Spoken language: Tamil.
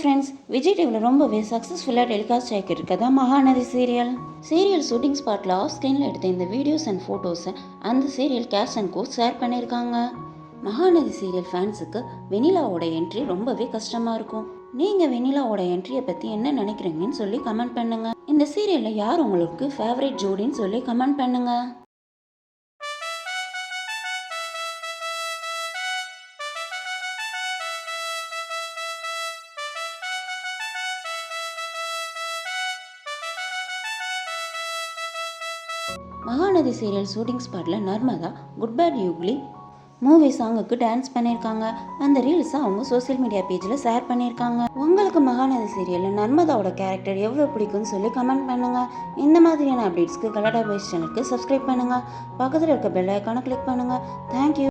ஃப்ரெண்ட்ஸ், விஜய் டிவியில் ரொம்பவே சக்ஸஸ்ஃபுல்லாக டெலிகாஸ்ட் ஆகிட்டு இருக்கதா மகாநதி சீரியல் ஷூட்டிங் ஸ்பாட்டில் ஆஃப் ஸ்க்ரீனில் எடுத்த இந்த வீடியோஸ் அண்ட் ஃபோட்டோஸை அந்த serial cast and co share பண்ணியிருக்காங்க. மகாநதி சீரியல் ஃபேன்ஸுக்கு வெனிலாவோட என்ட்ரி ரொம்பவே கஷ்டமாக இருக்கும். நீங்கள் வெனிலாவோட என்ட்ரியை பற்றி என்ன நினைக்கிறீங்கன்னு சொல்லி கமெண்ட் பண்ணுங்கள். இந்த சீரியலில் யார் உங்களுக்கு ஃபேவரட் ஜோடின்னு சொல்லி கமெண்ட் பண்ணுங்கள். மகாநதி சீரியல் ஷூட்டிங் ஸ்பாட்டில் Narmada good bad ugly movie சாங்குக்கு டான்ஸ் பண்ணியிருக்காங்க. அந்த ரீல்ஸை அவங்க சோசியல் மீடியா பேஜில் ஷேர் பண்ணியிருக்காங்க. உங்களுக்கு மகாநதி சீரியலில் நர்மதாவோட கேரக்டர் எவ்வளோ பிடிக்கும்னு சொல்லி கமெண்ட் பண்ணுங்கள். இந்த மாதிரியான அப்டேட்ஸ்க்கு கலடா பாய்ஸ் சேனலுக்கு சப்ஸ்கிரைப் பண்ணுங்கள். பக்கத்தில் இருக்க பெல் ஐக்கானை கிளிக் பண்ணுங்கள். தேங்க்யூ.